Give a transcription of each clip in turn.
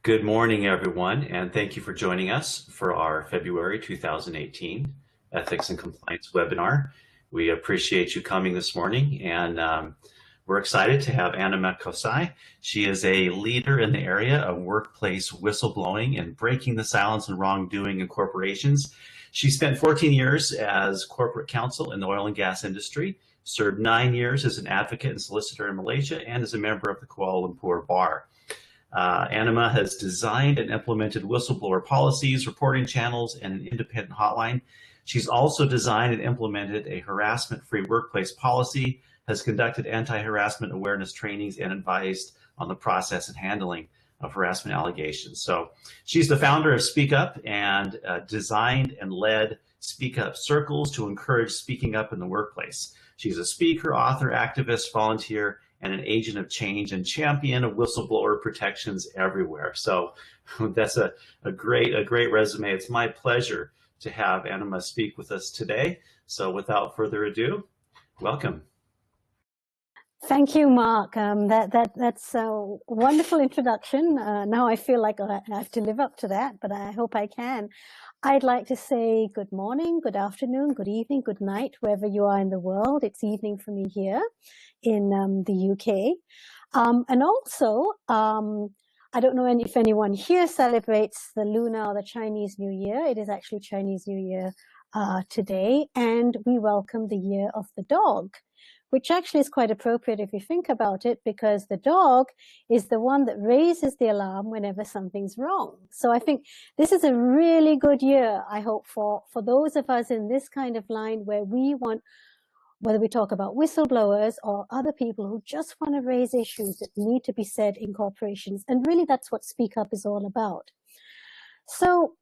Good morning, everyone, and thank you for joining us for our February 2018 Ethics and Compliance webinar. We appreciate you coming this morning, and we're excited to have Anna Kosai. She is a leader in the area of workplace whistleblowing and breaking the silence and wrongdoing in corporations. She spent 14 years as corporate counsel in the oil and gas industry, served 9 years as an advocate and solicitor in Malaysia, and as a member of the Kuala Lumpur Bar. Anima has designed and implemented whistleblower policies, reporting channels, and an independent hotline. She's also designed and implemented a harassment-free workplace policy, has conducted anti-harassment awareness trainings, and advised on the process and handling of harassment allegations. So she's the founder of Speak Up and designed and led Speak Up circles to encourage speaking up in the workplace. She's a speaker, author, activist, volunteer, and an agent of change and champion of whistleblower protections everywhere. So that's a great resume. It's my pleasure to have Anima speak with us today. So without further ado, welcome. Thank you, Mark. That's a wonderful introduction. Now I feel like I have to live up to that, but I hope I can. I'd like to say good morning, good afternoon, good evening, good night, wherever you are in the world. It's evening for me here in the UK. And also, I don't know if anyone here celebrates the Lunar or the Chinese New Year. It is actually Chinese New Year today, and we welcome the Year of the Dog, which actually is quite appropriate if you think about it, because the dog is the one that raises the alarm whenever something's wrong. So I think this is a really good year, I hope, for those of us in this kind of line where we want, whether we talk about whistleblowers or other people who just want to raise issues that need to be said in corporations. And really that's what Speak Up is all about. So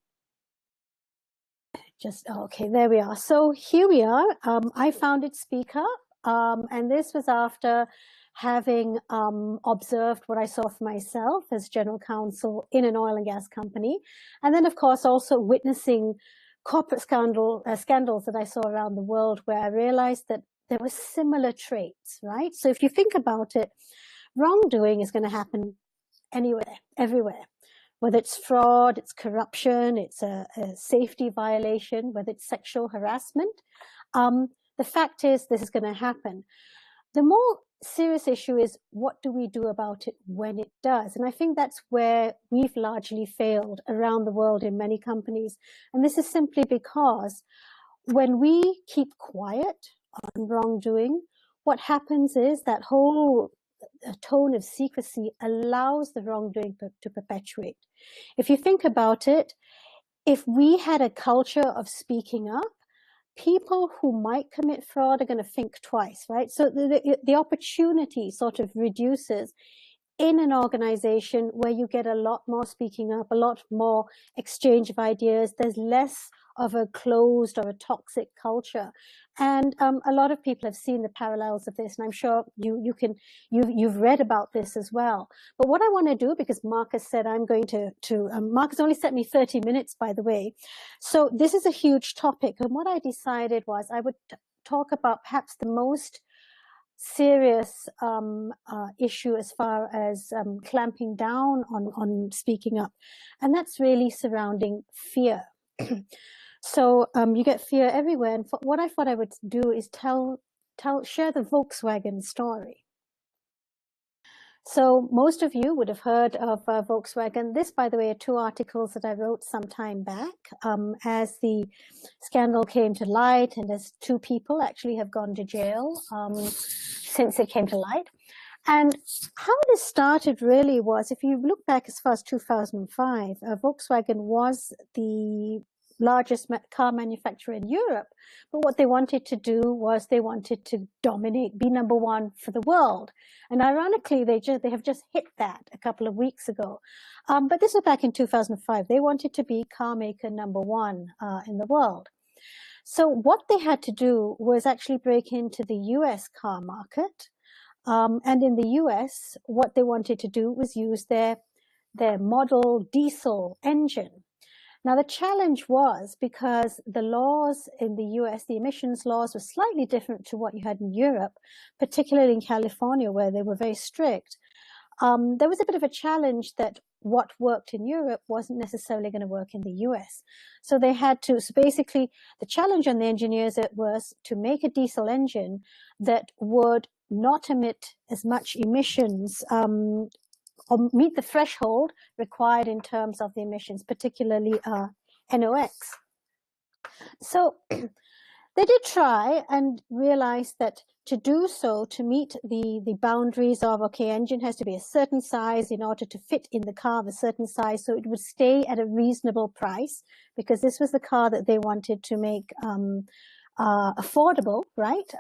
okay, there we are. So here we are. I founded Speak Up. And this was after having observed what I saw for myself as general counsel in an oil and gas company. And then, of course, also witnessing corporate scandals that I saw around the world, where I realized that there were similar traits, right? So if you think about it, wrongdoing is going to happen anywhere, everywhere. Whether it's fraud, it's corruption, it's a safety violation, whether it's sexual harassment. The fact is, this is going to happen. The more serious issue is, what do we do about it when it does? And I think that's where we've largely failed around the world in many companies. And this is simply because when we keep quiet on wrongdoing, what happens is that whole tone of secrecy allows the wrongdoing to perpetuate. If you think about it, if we had a culture of speaking up, people who might commit fraud are going to think twice, right? So the opportunity sort of reduces in an organization where you get a lot more speaking up, a lot more exchange of ideas. There's less of a closed or a toxic culture. And a lot of people have seen the parallels of this, and I'm sure you've read about this as well. But what I want to do, because Mark has said I'm going to Mark has only set me 30 minutes, by the way. So this is a huge topic. And what I decided was I would talk about perhaps the most serious issue as far as clamping down on speaking up. And that's really surrounding fear. So you get fear everywhere. And what I thought I would do is share the Volkswagen story. So most of you would have heard of Volkswagen. This, by the way, are 2 articles that I wrote some time back as the scandal came to light, and as 2 people actually have gone to jail since it came to light. And how this started really was, if you look back as far as 2005, Volkswagen was the largest car manufacturer in Europe. But what they wanted to do was they wanted to dominate, be #1 for the world. And ironically, they have just hit that a couple of weeks ago. But this was back in 2005. They wanted to be car maker #1 in the world. So what they had to do was actually break into the US car market. And in the US, what they wanted to do was use their model diesel engine. Now, the challenge was because the laws in the US, the emissions laws, were slightly different to what you had in Europe, particularly in California, where they were very strict. There was a bit of a challenge that what worked in Europe wasn't necessarily going to work in the US. So they had to, so basically the challenge on the engineers was to make a diesel engine that would not emit as much emissions, or meet the threshold required in terms of the emissions, particularly NOx. So they did try and realized that to do so, to meet the boundaries of, okay, engine has to be a certain size in order to fit in the car of a certain size, so it would stay at a reasonable price, because this was the car that they wanted to make affordable, right,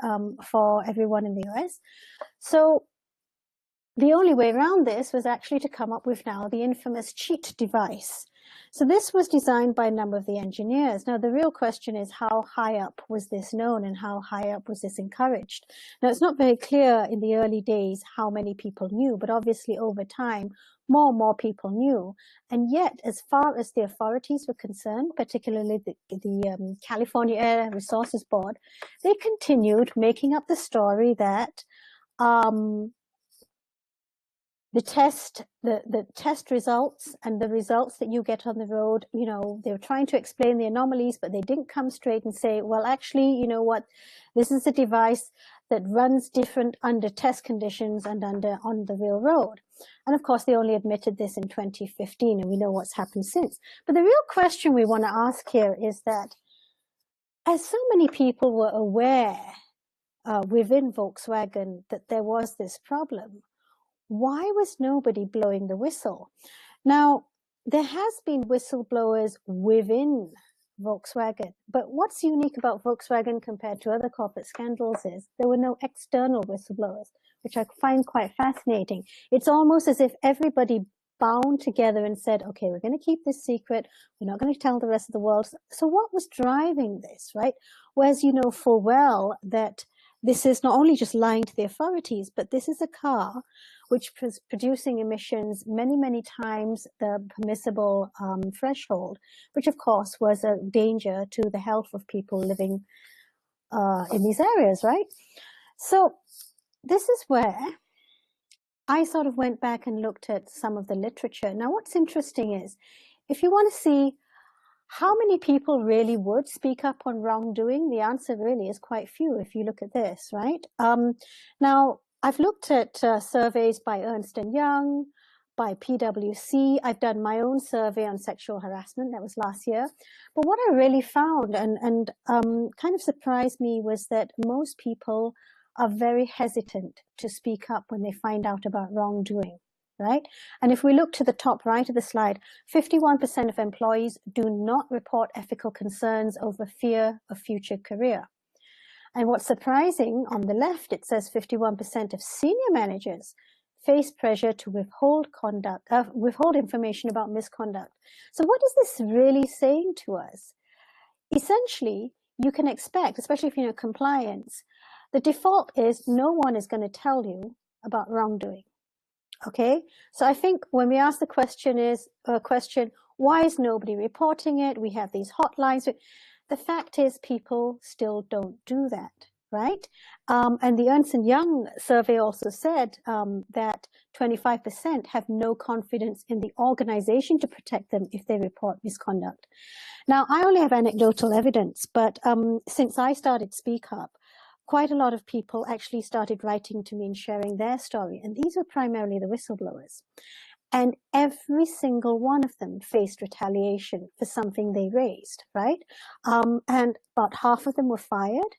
for everyone in the US. So the only way around this was actually to come up with now the infamous cheat device. So this was designed by a number of the engineers. Now, the real question is, how high up was this known and how high up was this encouraged? Now, it's not very clear in the early days how many people knew, but obviously over time, more and more people knew. And yet, as far as the authorities were concerned, particularly the California Air Resources Board, they continued making up the story that the test results and the results that you get on the road, you know, they were trying to explain the anomalies, but they didn't come straight and say, well, actually, you know what, this is a device that runs different under test conditions and on the real road. And of course, they only admitted this in 2015, and we know what's happened since. But the real question we want to ask here is that, as so many people were aware within Volkswagen that there was this problem, why was nobody blowing the whistle? Now, there has been whistleblowers within Volkswagen, but what's unique about Volkswagen compared to other corporate scandals is there were no external whistleblowers, which I find quite fascinating. It's almost as if everybody bound together and said, okay, we're going to keep this secret. We're not going to tell the rest of the world. So what was driving this, right? Whereas you know full well that this is not only just lying to the authorities, but this is a car which was producing emissions many, many times the permissible threshold, which of course was a danger to the health of people living in these areas, right? So this is where I sort of went back and looked at some of the literature. Now, what's interesting is, if you want to see how many people really would speak up on wrongdoing, the answer really is quite few if you look at this, right? Now, I've looked at surveys by Ernst & Young, by PwC. I've done my own survey on sexual harassment. That was last year. But what I really found and kind of surprised me was that most people are very hesitant to speak up when they find out about wrongdoing, right? And if we look to the top right of the slide, 51% of employees do not report ethical concerns over fear of future career. And what's surprising, on the left, it says 51% of senior managers face pressure to withhold information about misconduct. So what is this really saying to us? Essentially, you can expect, especially if you know compliance, the default is no one is going to tell you about wrongdoing. Okay, so I think when we ask the question why is nobody reporting it? We have these hotlines. The fact is people still don't do that, right? And the Ernst & Young survey also said that 25% have no confidence in the organization to protect them if they report misconduct. Now, I only have anecdotal evidence, but since I started Speak Up, quite a lot of people actually started writing to me and sharing their story. And these were primarily the whistleblowers. And every single one of them faced retaliation for something they raised, right? And about half of them were fired.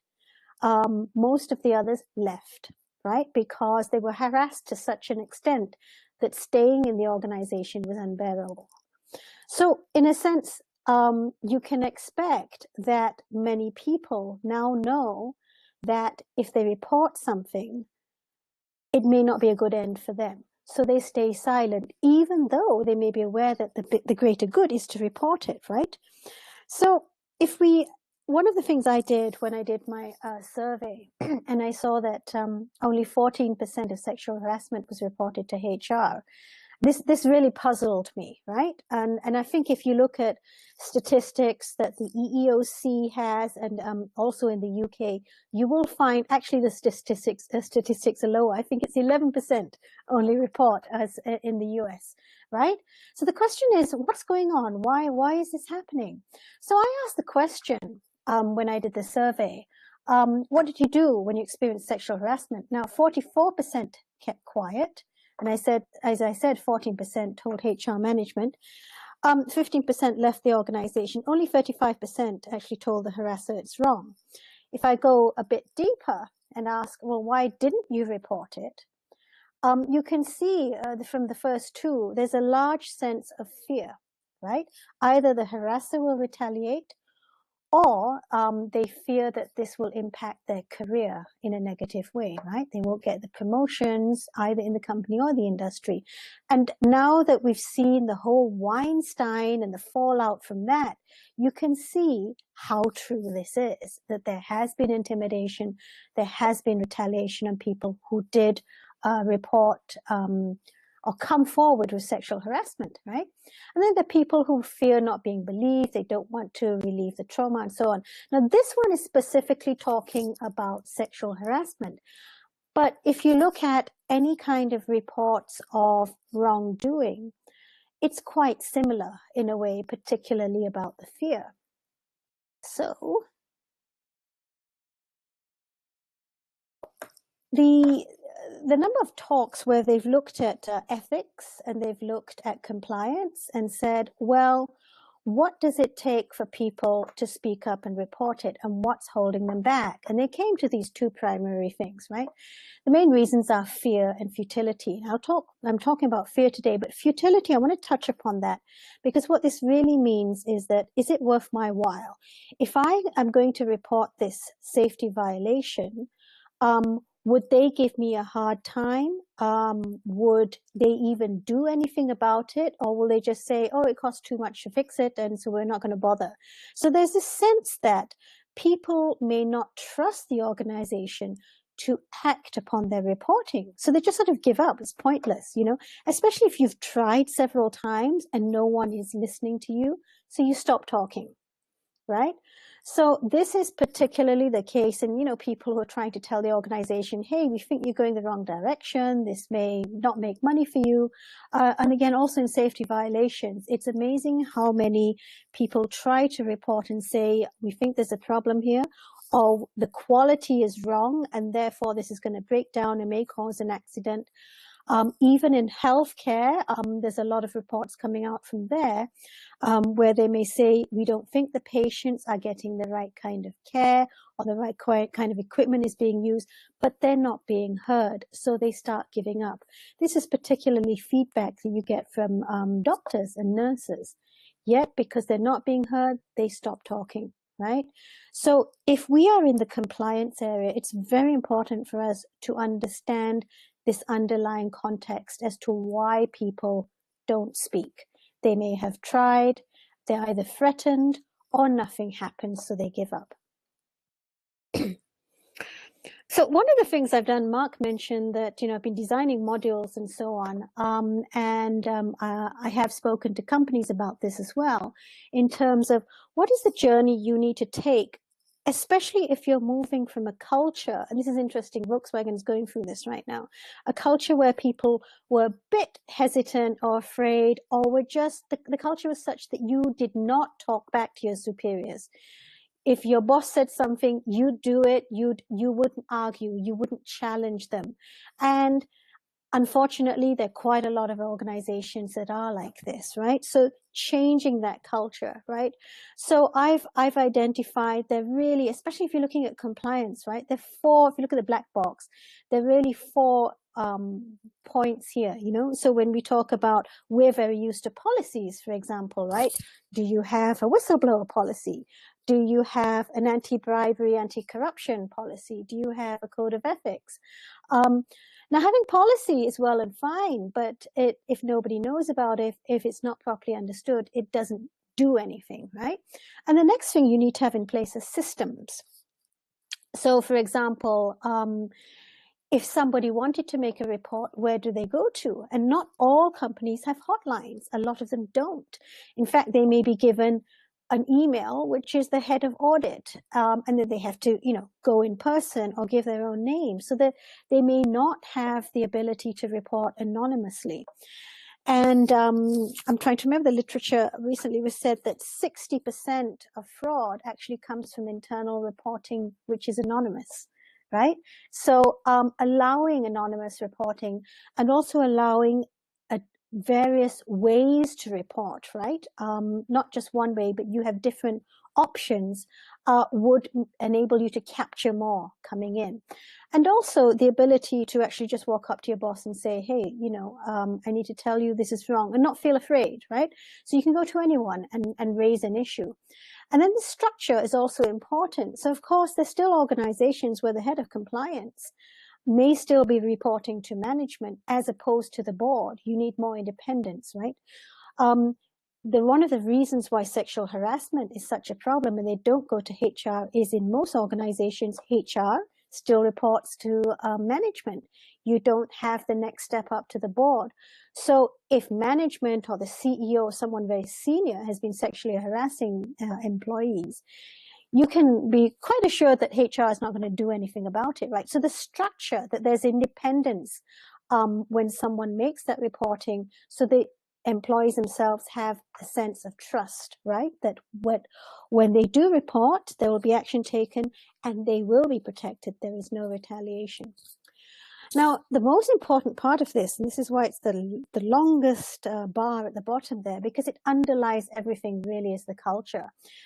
Most of the others left, right? Because they were harassed to such an extent that staying in the organization was unbearable. So in a sense, you can expect that many people now know that if they report something, it may not be a good end for them. So they stay silent, even though they may be aware that the greater good is to report it, right? So one of the things I did when I did my survey, and I saw that only 14% of sexual harassment was reported to HR. this really puzzled me, right? And I think if you look at statistics that the EEOC has, and also in the UK, you will find actually the statistics are lower. I think it's 11% only report as in the US, right? So the question is, what's going on? Why is this happening? So I asked the question when I did the survey. What did you do when you experienced sexual harassment? Now, 44% kept quiet. And I said, as I said, 14% told HR management. 15% left the organization. Only 35% actually told the harasser it's wrong. If I go a bit deeper and ask, well, why didn't you report it? You can see from the first two, there's a large sense of fear, right? Either the harasser will retaliate, or they fear that this will impact their career in a negative way, right? They won't get the promotions either in the company or the industry. And now that we've seen the whole Weinstein and the fallout from that, you can see how true this is, that there has been intimidation, there has been retaliation on people who did report or come forward with sexual harassment, right? And then the people who fear not being believed, they don't want to relieve the trauma and so on. Now, this one is specifically talking about sexual harassment. But if you look at any kind of reports of wrongdoing, it's quite similar in a way, particularly about the fear. So the number of talks where they've looked at ethics and they've looked at compliance and said, well, what does it take for people to speak up and report it, and what's holding them back? And they came to these two primary things, right? The main reasons are fear and futility. I'm talking about fear today, but futility, I want to touch upon that, because what this really means is that, is it worth my while? If I am going to report this safety violation, would they give me a hard time? Would they even do anything about it? Or will they just say, oh, it costs too much to fix it, and so we're not going to bother? So there's this sense that people may not trust the organization to act upon their reporting. So they just sort of give up. It's pointless, you know, especially if you've tried several times and no one is listening to you. So you stop talking, right? So this is particularly the case in, you know, people who are trying to tell the organization, hey, we think you're going the wrong direction. This may not make money for you. And again, also in safety violations, it's amazing how many people try to report and say, we think there's a problem here, or the quality is wrong, and therefore this is going to break down and may cause an accident. Even in healthcare, there's a lot of reports coming out from there where they may say, we don't think the patients are getting the right kind of care or the right kind of equipment is being used, but they're not being heard. So they start giving up. This is particularly feedback that you get from doctors and nurses. Yet, because they're not being heard, they stop talking, right? So if we are in the compliance area, it's very important for us to understand this underlying context as to why people don't speak. They may have tried, they're either threatened, or nothing happens, so they give up. So one of the things I've done, Mark mentioned that, you know, I've been designing modules and so on, I have spoken to companies about this as well, in terms of what is the journey you need to take, especially if you're moving from a culture, and this is interesting, Volkswagen is going through this right now, a culture where people were a bit hesitant or afraid, or were just, the culture was such that you did not talk back to your superiors. If your boss said something, you'd do it, you wouldn't argue, you wouldn't challenge them. And unfortunately, there are quite a lot of organizations that are like this, right? So changing that culture, right? So I've identified there really, especially if you're looking at compliance, right? There are four, if you look at the black box, there are really four points here, you know? So when we talk about, we're very used to policies, for example, right? Do you have a whistleblower policy? Do you have an anti-bribery, anti-corruption policy? Do you have a code of ethics? Now, having policy is well and fine, but if nobody knows about it, if it's not properly understood, it doesn't do anything, right? And the next thing you need to have in place is systems. So, for example, if somebody wanted to make a report, where do they go to? And not all companies have hotlines. A lot of them don't. In fact, they may be given an email, which is the head of audit, and then they have to, go in person or give their own name, so that they may not have the ability to report anonymously. And I'm trying to remember, the literature recently was said that 60% of fraud actually comes from internal reporting, which is anonymous, right? So allowing anonymous reporting, and also allowing various ways to report, right? Not just one way, but you have different options, would enable you to capture more coming in. And also the ability to actually just walk up to your boss and say, hey, I need to tell you this is wrong, and not feel afraid, right? So you can go to anyone and raise an issue. And then the structure is also important. So of course, there's still organizations where the head of compliance may still be reporting to management as opposed to the board. You need more independence, right? One of the reasons why sexual harassment is such a problem and they don't go to HR is, in most organizations, HR still reports to management. You don't have the next step up to the board. So if management or the CEO or someone very senior has been sexually harassing employees, you can be quite assured that HR is not going to do anything about it, right? So the structure, that there's independence when someone makes that reporting, so the employees themselves have a sense of trust, right? That when they do report, there will be action taken and they will be protected. There is no retaliation. Now, the most important part of this, and this is why it's the longest bar at the bottom there, because it underlies everything really, is the culture.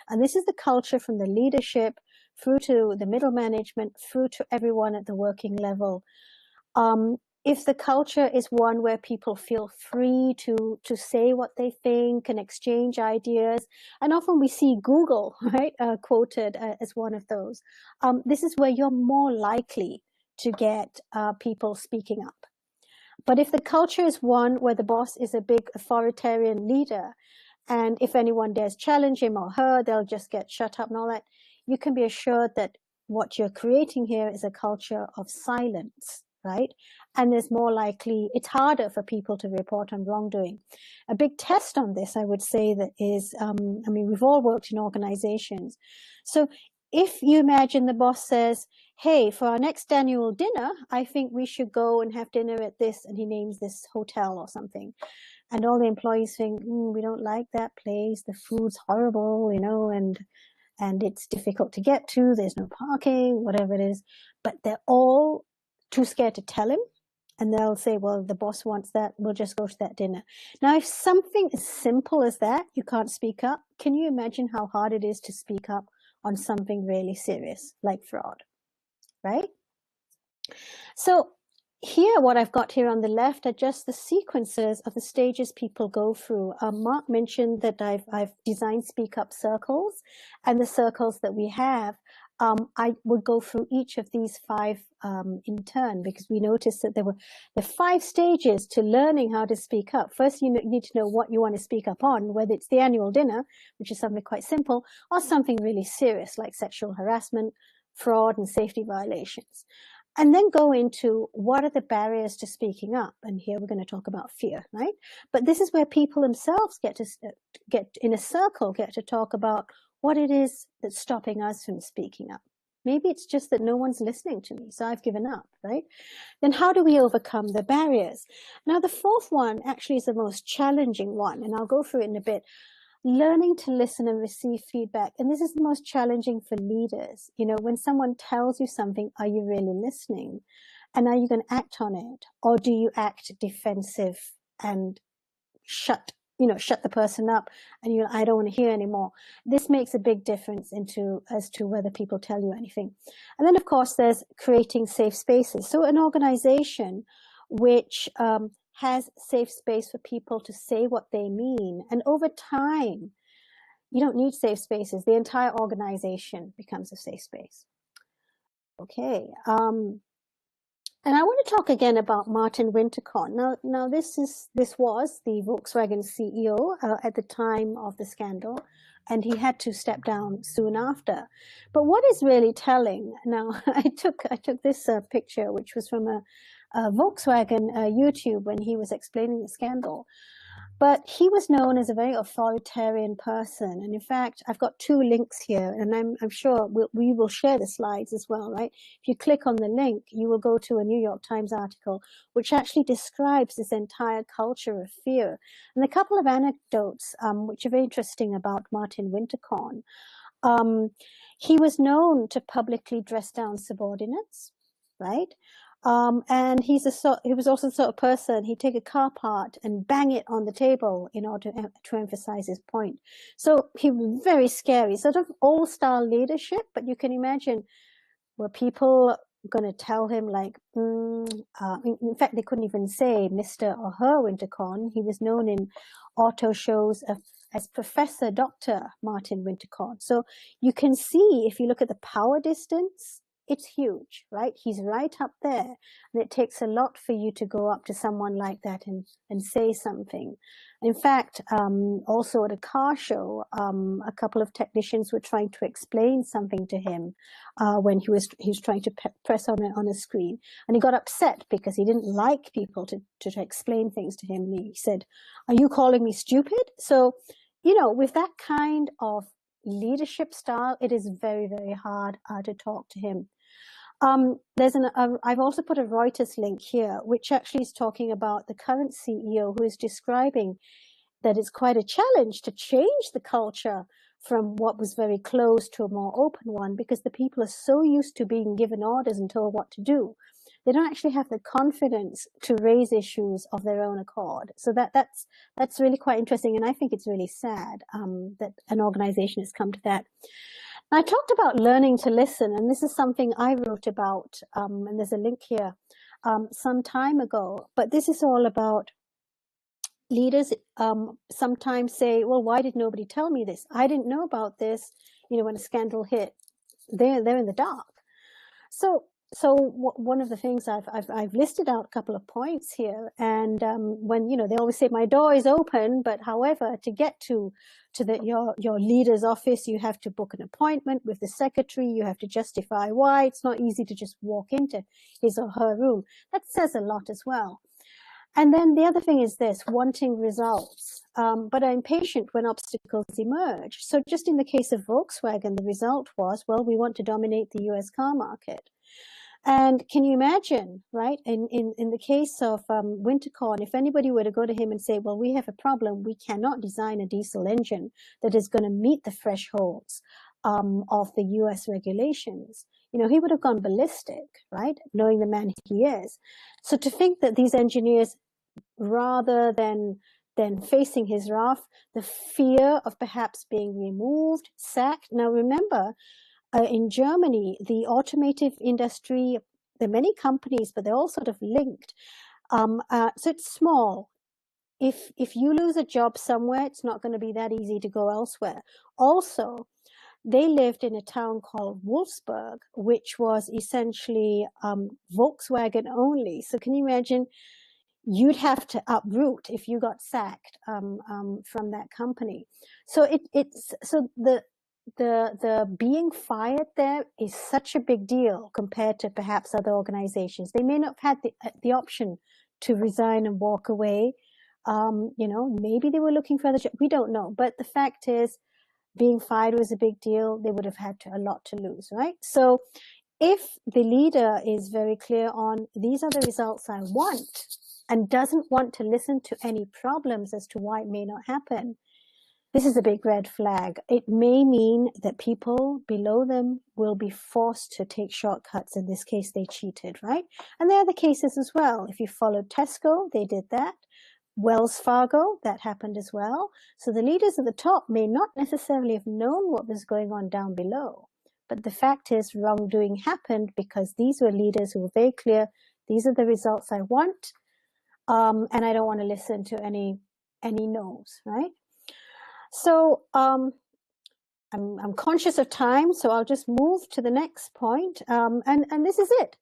And this is the culture from the leadership through to the middle management, through to everyone at the working level. If the culture is one where people feel free to say what they think and exchange ideas, and often we see Google, right, quoted as one of those, this is where you're more likely to get people speaking up. But if the culture is one where the boss is a big authoritarian leader, and if anyone dares challenge him or her, they'll just get shut up and all that, you can be assured that what you're creating here is a culture of silence, right? And there's more likely, it's harder for people to report on wrongdoing. A big test on this, I would say, that is, we've all worked in organizations. So if you imagine the boss says, hey, for our next annual dinner, I think we should go and have dinner at this, and he names this hotel or something. And all the employees think, we don't like that place, the food's horrible, and it's difficult to get to, there's no parking, whatever it is. But they're all too scared to tell him. And they'll say, well, the boss wants that, we'll just go to that dinner. Now, if something as simple as that, you can't speak up, can you imagine how hard it is to speak up on something really serious like fraud, right? So here, what I've got here on the left are just the sequences of the stages people go through. Mark mentioned that I've designed speak up circles, and the circles that we have, I would go through each of these 5 in turn, because we noticed that there were the 5 stages to learning how to speak up. First, you need to know what you want to speak up on, whether it's the annual dinner, which is something quite simple, or something really serious like sexual harassment, fraud, and safety violations. And then go into what are the barriers to speaking up. And here we're going to talk about fear, right? But this is where people themselves get in a circle, get to talk about what it is that's stopping us from speaking up. Maybe it's just that no one's listening to me, so I've given up, right? Then how do we overcome the barriers? Now, the 4th one actually is the most challenging one, and I'll go through it in a bit. Learning to listen and receive feedback. And this is the most challenging for leaders. When someone tells you something, are you really listening? And are you going to act on it? Or do you act defensive and shut the person up, and I don't want to hear anymore? This makes a big difference as to whether people tell you anything. And then, of course, there's creating safe spaces. So an organization which has safe space for people to say what they mean. And over time, you don't need safe spaces. The entire organization becomes a safe space. Okay. And I want to talk again about Martin Winterkorn. Now this was the Volkswagen CEO at the time of the scandal, and he had to step down soon after. But what is really telling now? I took this picture, which was from a Volkswagen YouTube when he was explaining the scandal. But he was known as a very authoritarian person. And in fact, I've got two links here, and I'm sure we will share the slides as well, right? If you click on the link, you will go to a New York Times article, which actually describes this entire culture of fear. And a couple of anecdotes, which are very interesting about Martin Winterkorn. He was known to publicly dress down subordinates, right? And he was also the sort of person, he'd take a car part and bang it on the table in order to emphasize his point. So he was very scary, sort of old style leadership, but you can imagine, were people going to tell him like, in fact, they couldn't even say Mr. or her Winterkorn. He was known in auto shows as Professor Dr. Martin Winterkorn. So you can see, if you look at the power distance, it's huge, right? He's right up there. And it takes a lot for you to go up to someone like that and say something. In fact, also at a car show, a couple of technicians were trying to explain something to him when he was trying to press on a screen. And he got upset because he didn't like people to explain things to him. And he said, "Are you calling me stupid?" So, you know, with that kind of leadership style, it is very, very hard to talk to him. I've also put a Reuters link here, which actually is talking about the current CEO, who is describing that it's quite a challenge to change the culture from what was very closed to a more open one, because the people are so used to being given orders and told what to do. They don't actually have the confidence to raise issues of their own accord. So that's really quite interesting. And I think it's really sad that an organization has come to that. I talked about learning to listen, and this is something I wrote about, and there's a link here, some time ago. But this is all about leaders sometimes say, well, why did nobody tell me this? I didn't know about this, you know, when a scandal hit. They're in the dark. So one of the things I've listed out a couple of points here, and when, you know, they always say my door is open, but however, to get to your leader's office, you have to book an appointment with the secretary. You have to justify why. It's not easy to just walk into his or her room. That says a lot as well. And then the other thing is this, wanting results, but are impatient when obstacles emerge. So just in the case of Volkswagen, the result was, well, we want to dominate the US car market. And can you imagine, right, in the case of Winterkorn, if anybody were to go to him and say, well, we have a problem, we cannot design a diesel engine that is going to meet the thresholds of the US regulations, you know, he would have gone ballistic, right, knowing the man he is. So to think that these engineers, rather than facing his wrath, the fear of perhaps being removed, sacked. Now remember, in Germany, the automotive industry, there are many companies, but they're all sort of linked. So it's small. If you lose a job somewhere, it's not going to be that easy to go elsewhere. Also, they lived in a town called Wolfsburg, which was essentially Volkswagen only. So can you imagine? You'd have to uproot if you got sacked from that company. So the being fired there is such a big deal compared to perhaps other organizations. They may not have had the option to resign and walk away. You know, maybe they were looking for other jobs. We don't know. But the fact is, being fired was a big deal. They would have had a lot to lose, right? So if the leader is very clear on these are the results I want, and doesn't want to listen to any problems as to why it may not happen, this is a big red flag. It may mean that people below them will be forced to take shortcuts. In this case, they cheated, right? And there are other cases as well. If you followed Tesco, they did that. Wells Fargo, that happened as well. So the leaders at the top may not necessarily have known what was going on down below. But the fact is, wrongdoing happened because these were leaders who were very clear, these are the results I want. And I don't want to listen to any no's, right? So I'm conscious of time, so I'll just move to the next point. And this is it.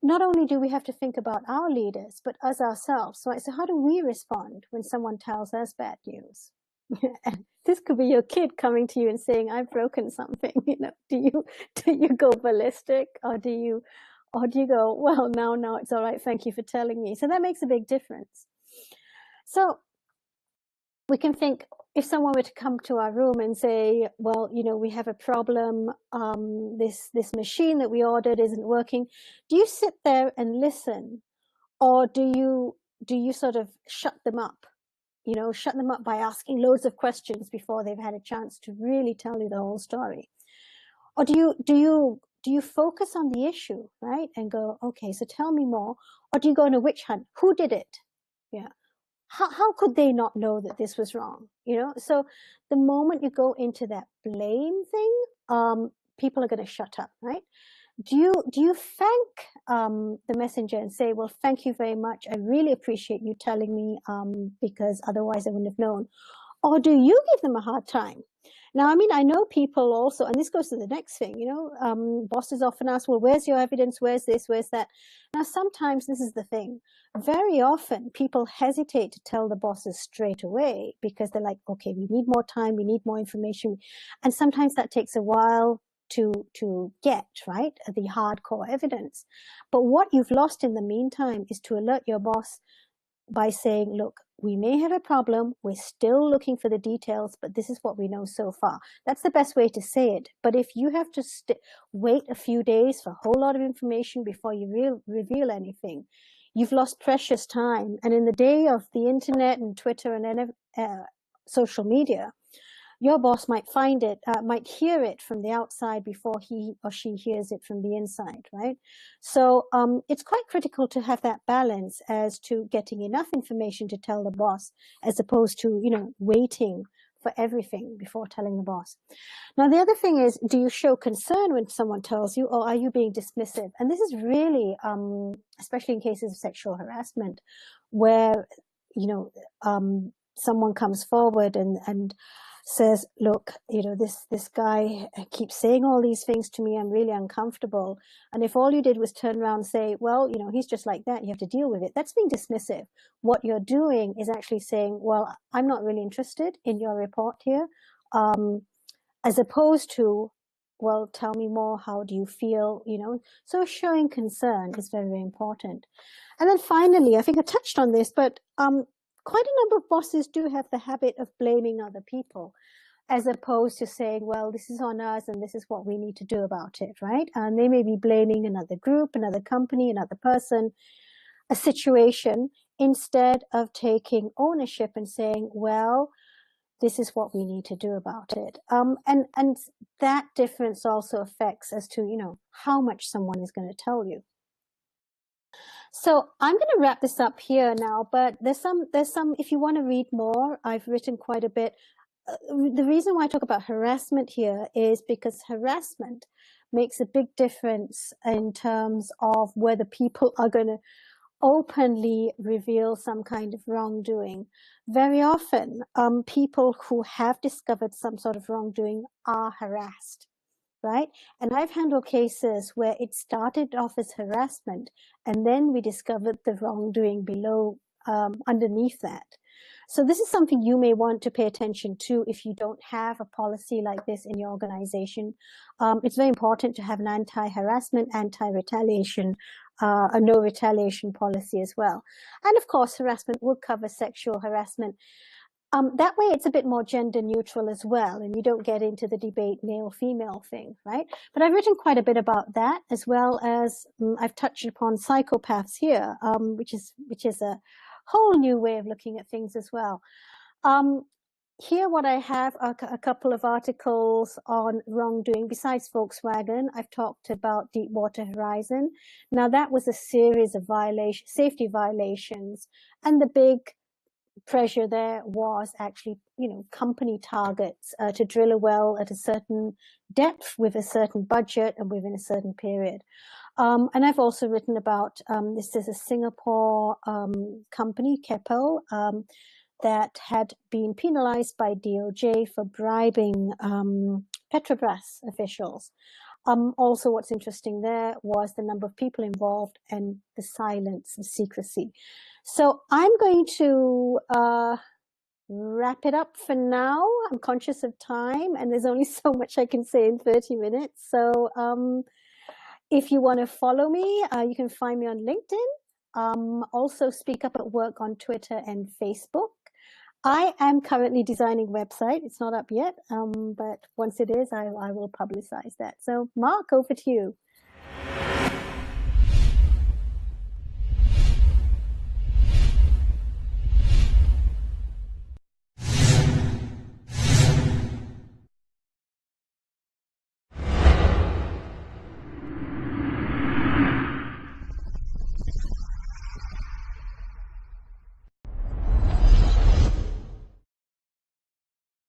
not only do we have to think about our leaders, but us ourselves. So how do we respond when someone tells us bad news? And this could be your kid coming to you and saying, "I've broken something." Do you go ballistic, or do you go, "Well, no, it's all right. Thank you for telling me." So that makes a big difference. So we can think, if someone were to come to our room and say, "Well, we have a problem. This machine that we ordered isn't working." Do you sit there and listen, or do you sort of shut them up? Shut them up by asking loads of questions before they've had a chance to really tell you the whole story? Or do you focus on the issue, right, and go, "Okay, so tell me more"? Or do you go on a witch hunt? Who did it? Yeah. How could they not know that this was wrong? So the moment you go into that blame thing, people are going to shut up, right? Do you thank the messenger and say, "Well, thank you very much. I really appreciate you telling me, because otherwise I wouldn't have known"? Or do you give them a hard time? Now, I know people also, and this goes to the next thing, bosses often ask, "Well, where's your evidence? Where's this? Where's that?" Now, sometimes this is the thing. Very often people hesitate to tell the bosses straight away because they're like, "Okay, we need more time. We need more information." And sometimes that takes a while to get, right, the hardcore evidence. But what you've lost in the meantime is to alert your boss by saying, "Look, we may have a problem. We're still looking for the details, but this is what we know so far." That's the best way to say it. But if you have to wait a few days for a whole lot of information before you reveal anything, you've lost precious time. And in the day of the internet and Twitter and social media, your boss might might hear it from the outside before he or she hears it from the inside, right? So it's quite critical to have that balance as to getting enough information to tell the boss, as opposed to, waiting for everything before telling the boss. Now, the other thing is, do you show concern when someone tells you, or are you being dismissive? And this is really, especially in cases of sexual harassment, where, someone comes forward and says, "Look, this guy keeps saying all these things to me. I'm really uncomfortable." And if all you did was turn around and say, "Well, he's just like that. You have to deal with it," that's being dismissive. What you're doing is actually saying, "Well, I'm not really interested in your report here," as opposed to, "Well, tell me more. How do you feel?" So showing concern is very, very important. And then finally, I think I touched on this, but quite a number of bosses do have the habit of blaming other people, as opposed to saying, "Well, this is on us and this is what we need to do about it," right? And they may be blaming another group, another company, another person, a situation, instead of taking ownership and saying, "Well, this is what we need to do about it." And that difference also affects as to, how much someone is going to tell you. So I'm going to wrap this up here now, but there's some, if you want to read more, I've written quite a bit. The reason why I talk about harassment here is because harassment makes a big difference in terms of whether people are going to openly reveal some kind of wrongdoing. Very often, people who have discovered some sort of wrongdoing are harassed, right? And I've handled cases where it started off as harassment, and then we discovered the wrongdoing below, underneath that. So this is something you may want to pay attention to if you don't have a policy like this in your organization. It's very important to have an anti-harassment, anti-retaliation, a no retaliation policy as well. And of course, harassment will cover sexual harassment. That way it's a bit more gender neutral as well, and you don't get into the debate male-female thing, right? But I've written quite a bit about that, as well as I've touched upon psychopaths here, which is a whole new way of looking at things as well. Here what I have are a couple of articles on wrongdoing. Besides Volkswagen, I've talked about Deepwater Horizon. Now that was a series of safety violations, and the big pressure there was actually, company targets to drill a well at a certain depth with a certain budget and within a certain period. And I've also written about, this is a Singapore company, Keppel, that had been penalized by DOJ for bribing Petrobras officials. Also, what's interesting there was the number of people involved and the silence and secrecy. So I'm going to wrap it up for now. I'm conscious of time, and there's only so much I can say in 30 minutes. So if you want to follow me, you can find me on LinkedIn. Also Speak Up at Work on Twitter and Facebook. I am currently designing a website. It's not up yet, but once it is, I will publicize that. So Mark, over to you.